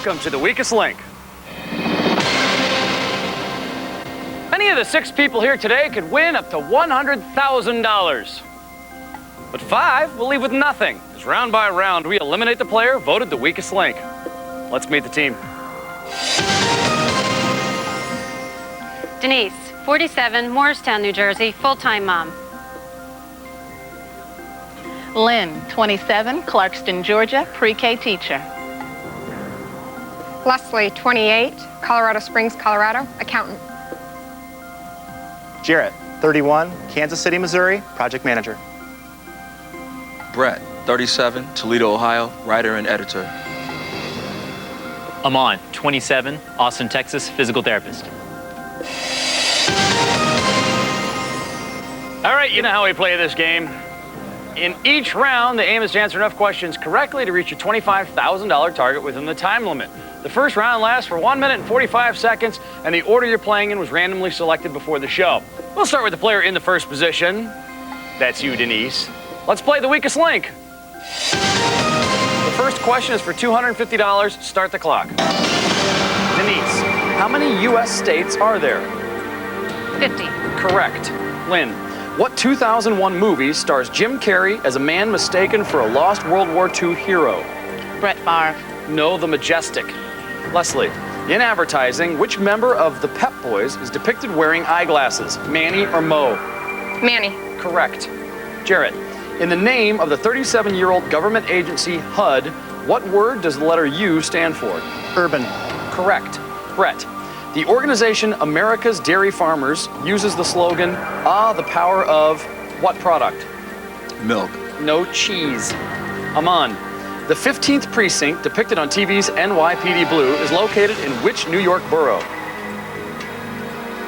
welcome to The Weakest Link. Any of the 6 people here today could win up to $100,000. But 5 will leave with nothing, as round by round we eliminate the player voted the weakest link. Let's meet the team. Denise, 47, Morristown, New Jersey, full-time mom. Lynn, 27, Clarkston, Georgia, pre-K teacher. Leslie, 28, Colorado Springs, Colorado, accountant. Jarrett, 31, Kansas City, Missouri, project manager. Brett, 37, Toledo, Ohio, writer and editor. Amon, 27, Austin, Texas, physical therapist. All right, you know how we play this game. In each round, the aim is to answer enough questions correctly to reach your $25,000 target within the time limit. The first round lasts for 1 minute and 45 seconds, and the order you're playing in was randomly selected before the show. We'll start with the player in the first position. That's you, Denise. Let's play the weakest link. The first question is for $250. Start the clock. Denise, how many U.S. states are there? 50. Correct. Lynn, what 2001 movie stars Jim Carrey as a man mistaken for a lost World War II hero? Brett Favre. No, The Majestic. Leslie, in advertising, which member of the Pep Boys is depicted wearing eyeglasses? Manny or Mo? Manny. Correct. Jarrett, in the name of the 37-year-old government agency HUD, what word does the letter U stand for? Urban. Correct. Brett, the organization America's Dairy Farmers uses the slogan, "Ah, the power of" what product? Milk. No, cheese. Amon, the 15th precinct depicted on TV's NYPD Blue is located in which New York borough?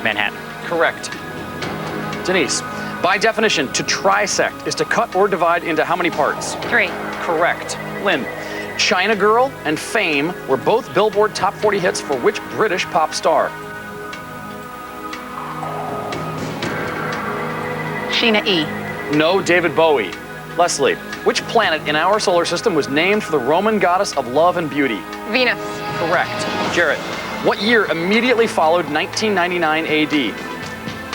Manhattan. Correct. Denise, by definition, to trisect is to cut or divide into how many parts? 3. Correct. Lynn, China Girl and Fame were both Billboard Top 40 hits for which British pop star? Sheena E. No, David Bowie. Leslie, which planet in our solar system was named for the Roman goddess of love and beauty? Venus. Correct. Jarrett, what year immediately followed 1999 AD?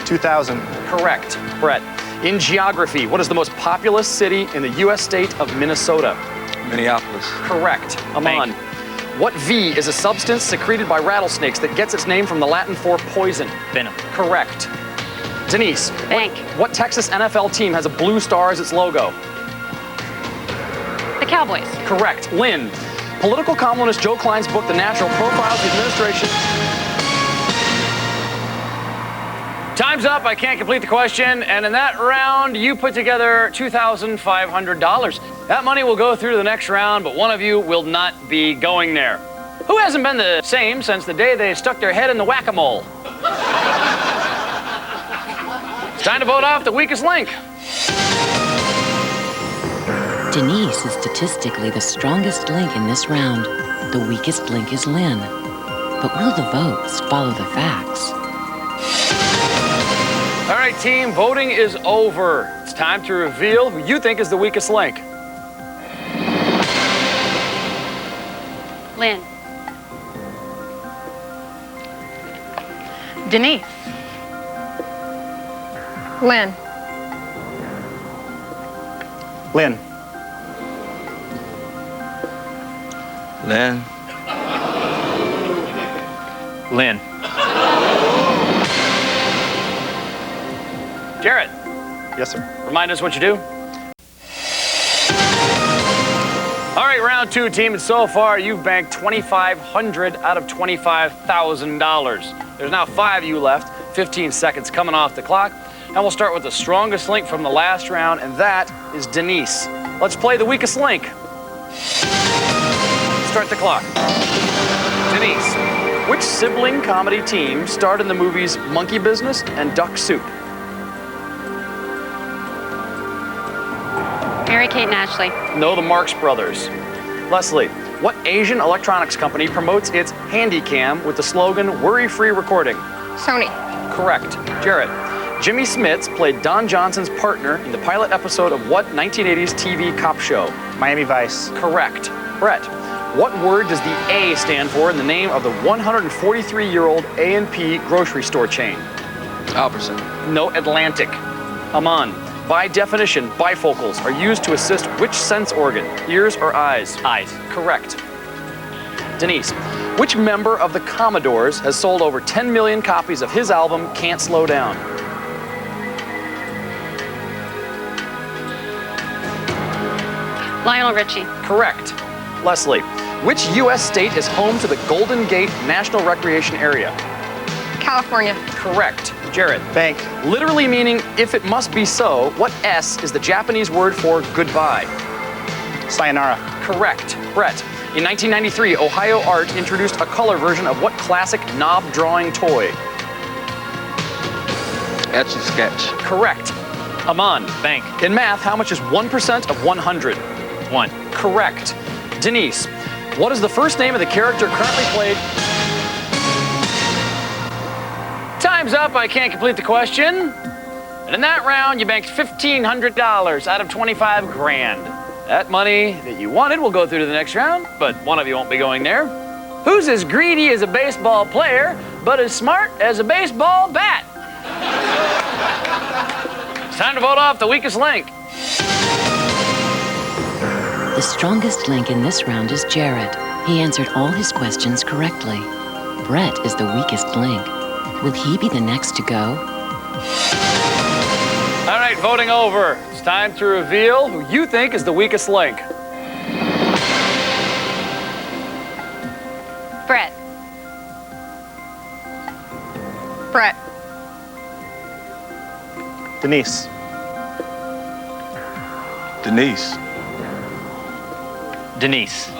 2000. Correct. Brett, in geography, what is the most populous city in the U.S. state of Minnesota? Minneapolis. Correct. Amon, what V is a substance secreted by rattlesnakes that gets its name from the Latin for poison? Venom. Correct. Denise, Bank. what Texas NFL team has a blue star as its logo? The Cowboys. Correct. Lynn, political columnist Joe Klein's book, The National, profiles the administration. Time's up. I can't complete the question. And in that round, you put together $2,500. That money will go through to the next round, but one of you will not be going there. Who hasn't been the same since the day they stuck their head in the whack-a-mole? It's time to vote off the weakest link. Denise is statistically the strongest link in this round. The weakest link is Lynn. But will the votes follow the facts? All right, team, voting is over. It's time to reveal who you think is the weakest link. Lynn. Denise. Lynn. Lynn. Lynn. Lynn. Jarrett, Yes, sir. remind us what you do. All right, round 2, team, and so far you've banked $2,500 out of $25,000. There's now 5 of you left, 15 seconds coming off the clock, and we'll start with the strongest link from the last round, and that is Denise. Let's play the weakest link. Start the clock. Denise, which sibling comedy team starred in the movies Monkey Business and Duck Soup? Mary-Kate and Ashley. No, the Marx Brothers. Leslie, what Asian electronics company promotes its Handycam with the slogan worry-free recording? Sony. Correct. Jarrett, Jimmy Smits played Don Johnson's partner in the pilot episode of what 1980s TV cop show? Miami Vice. Correct. Brett, What word does the A stand for in the name of the 143-year-old A&P grocery store chain? Albertson. No, Atlantic. Aman. By definition, bifocals are used to assist which sense organ? Ears or eyes? Eyes. Correct. Denise. Which member of the Commodores has sold over 10 million copies of his album, Can't Slow Down? Lionel Richie. Correct. Leslie. Which U.S. state is home to the Golden Gate National Recreation Area? California. Correct. Jared. Bank. Literally meaning, if it must be so, what S is the Japanese word for goodbye? Sayonara. Correct. Brett. In 1993, Ohio Art introduced a color version of what classic knob drawing toy? Etch and sketch. Correct. Aman. Bank. In math, how much is 1% of 100? 1. Correct. Denise. What is the first name of the character currently played? Time's up. I can't complete the question. And in that round, you banked $1,500 out of 25 grand. That money that you wanted will go through to the next round, but one of you won't be going there. Who's as greedy as a baseball player, but as smart as a baseball bat? It's time to vote off the weakest link. The strongest link in this round is Jared. He answered all his questions correctly. Brett is the weakest link. Will he be the next to go? All right, voting over. It's time to reveal who you think is the weakest link. Brett. Brett. Denise. Denise. Denise.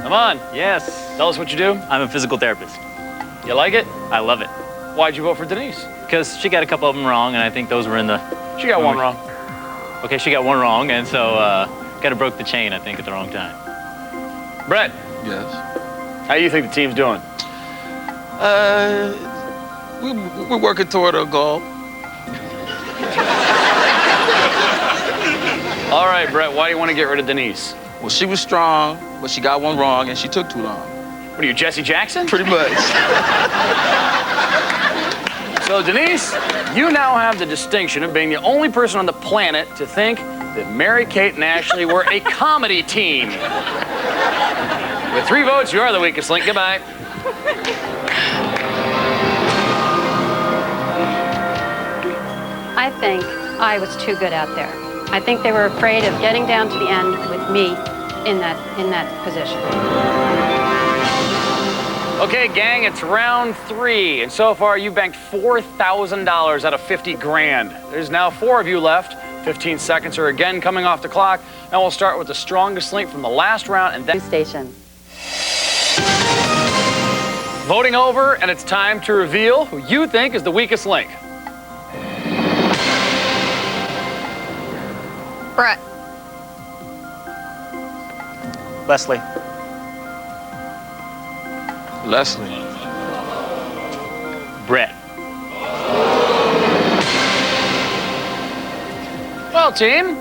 Come on, Yes. tell us what you do. I'm a physical therapist. You like it? I love it. Why'd you vote for Denise? Because she got a couple of them wrong, and I think those were in the... She got one wrong. Okay, she got one wrong, and so kind of broke the chain, I think, at the wrong time. Brett, Yes. how do you think the team's doing? We're working toward a goal. All right, Brett, why do you want to get rid of Denise? Well, she was strong, but she got one wrong, and she took too long. What are you, Jesse Jackson? Pretty much. So, Denise, you now have the distinction of being the only person on the planet to think that Mary-Kate and Ashley were a comedy team. With 3 votes, you are the weakest link. Goodbye. I think I was too good out there. I think they were afraid of getting down to the end with me in that position. Okay, gang, it's round 3, and so far you've banked $4,000 out of 50 grand. There's now 4 of you left. 15 seconds are again coming off the clock, and we'll start with the strongest link from the last round, and then Station. voting over, and it's time to reveal who you think is the weakest link. Brett. Leslie. Leslie. Brett. Well, team,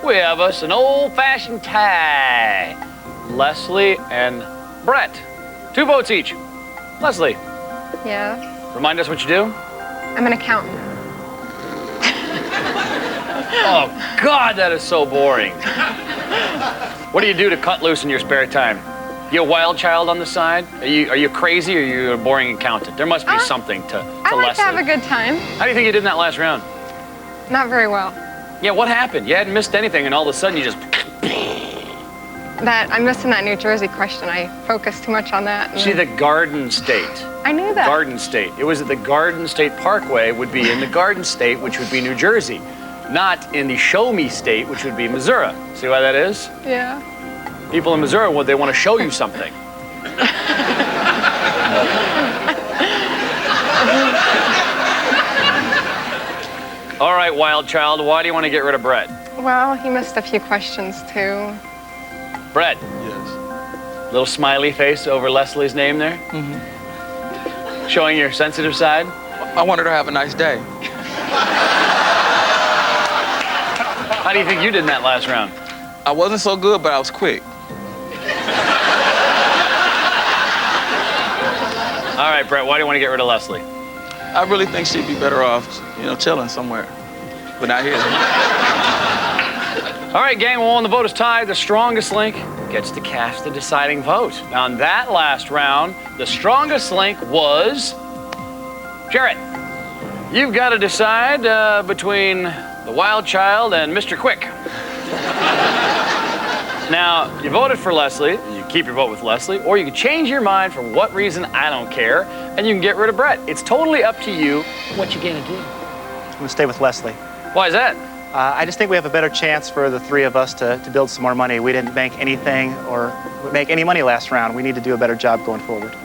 we have us an old-fashioned tie. Leslie and Brett. 2 votes each. Leslie, Yeah. remind us what you do. I'm an accountant. Oh, God, that is so boring. What do you do to cut loose in your spare time? You a wild child on the side? Are you crazy, or are you a boring accountant? There must be something to I like Leslie. to have a good time. How do you think you did in that last round? Not very well. Yeah, what happened? You hadn't missed anything, and all of a sudden you just... I'm missing that New Jersey question. I focused too much on that. and- See, the Garden State. I knew that. Garden State. It was at the Garden State Parkway would be in the Garden State, which would be New Jersey, not in the Show Me State, which would be Missouri. See why that is? Yeah. People in Missouri, well, they want to show you something. All right, wild child, why do you want to get rid of Brett? Well, he missed a few questions too. Brett, Yes. little smiley face over Leslie's name there? Showing your sensitive side? I wanted her to have a nice day. How do you think you did in that last round? I wasn't so good, but I was quick. All right, Brett, why do you want to get rid of Leslie? I really think she'd be better off, chilling somewhere, but not here. All right, gang, well, when the vote is tied, the strongest link gets to cast the deciding vote. Now, in that last round, the strongest link was Jarrett. You've got to decide between the Wild Child and Mr. Quick. Now, you voted for Leslie. You keep your vote with Leslie, or you can change your mind for what reason, I don't care, and you can get rid of Brett. It's totally up to you what you're gonna do. I'm going to stay with Leslie. Why is that? I just think we have a better chance for the three of us to build some more money. We didn't bank anything or make any money last round. We need to do a better job going forward.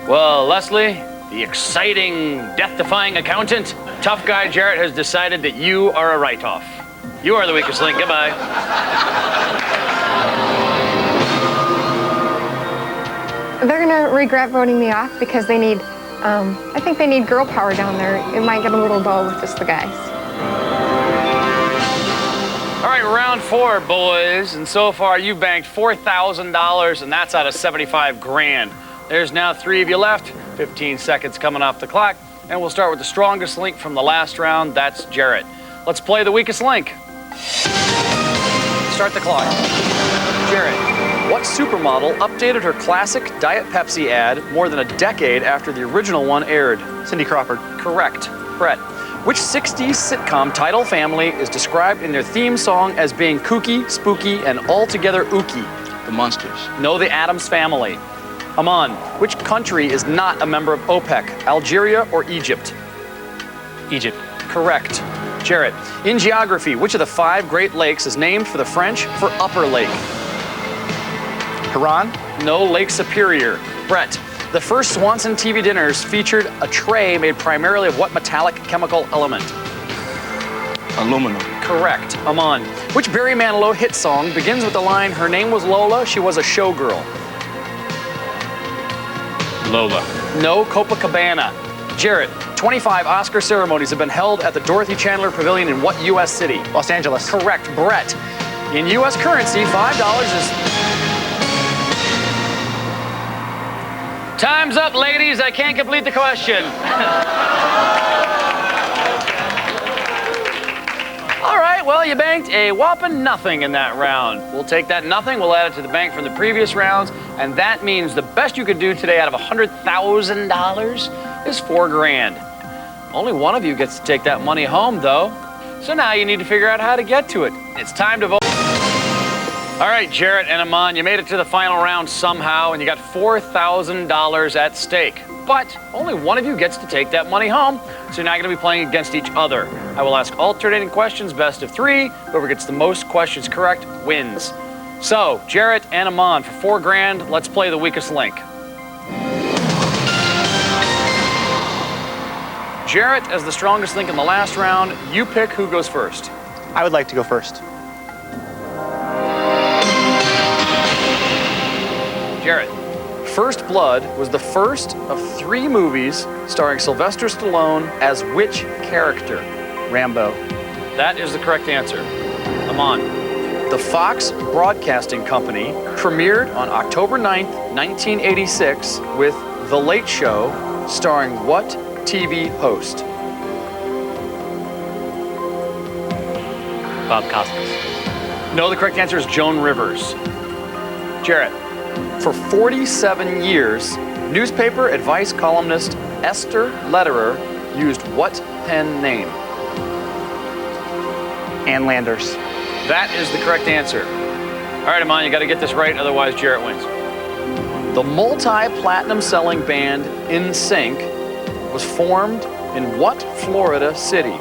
Well, Leslie, the exciting, death-defying accountant, tough guy Jarrett has decided that you are a write-off. You are the weakest link. Goodbye. They're gonna regret voting me off because they need, I think they need girl power down there. It might get a little dull with just the guys. All right, round 4, boys. And so far, you've banked $4,000, and that's out of 75 grand. There's now 3 of you left, 15 seconds coming off the clock, and we'll start with the strongest link from the last round. That's Jarrett. Let's play the weakest link. Start the clock. Jarrett, what supermodel updated her classic Diet Pepsi ad more than a decade after the original one aired? Cindy Crawford. Correct. Brett, which 60s sitcom title family is described in their theme song as being kooky, spooky, and altogether ooky? The Munsters. No, the Addams Family. Aman, which country is not a member of OPEC? Algeria or Egypt? Egypt. Correct. Jarrett, in geography, which of the 5 Great Lakes is named for the French for Upper Lake? Huron. No, Lake Superior. Brett, the first Swanson TV dinners featured a tray made primarily of what metallic chemical element? Aluminum. Correct. Aman, which Barry Manilow hit song begins with the line, "Her name was Lola, she was a showgirl"? Lola. No, Copacabana. Jarrett, 25 Oscar ceremonies have been held at the Dorothy Chandler Pavilion in what U.S. city? Los Angeles. Correct. Brett, in U.S. currency, $5 is... Time's up, ladies. I can't complete the question. All right, well, you banked a whopping nothing in that round. We'll take that nothing, we'll add it to the bank from the previous rounds, and that means the best you could do today out of $100,000 is $4 grand. Only one of you gets to take that money home, though. So now you need to figure out how to get to it. It's time to vote. All right, Jarrett and Aman, you made it to the final round somehow, and you got $4,000 at stake. But only one of you gets to take that money home, so you're not going to be playing against each other. I will ask alternating questions, best of 3. Whoever gets the most questions correct wins. So, Jarrett and Aman, for $4 grand, let's play the weakest link. Jarrett, as the strongest link in the last round, you pick who goes first. I would like to go first. Jarrett, First Blood was the first of 3 movies starring Sylvester Stallone as which character? Rambo. That is the correct answer. Aman, the Fox Broadcasting Company premiered on October 9th, 1986 with The Late Show, starring what TV host? Bob Costas. No, the correct answer is Joan Rivers. Jarrett, for 47 years, newspaper advice columnist Esther Lederer used what pen name? Ann Landers. That is the correct answer. All right, Aman, you got to get this right, otherwise Jarrett wins. The multi-platinum selling band NSYNC was formed in what Florida city?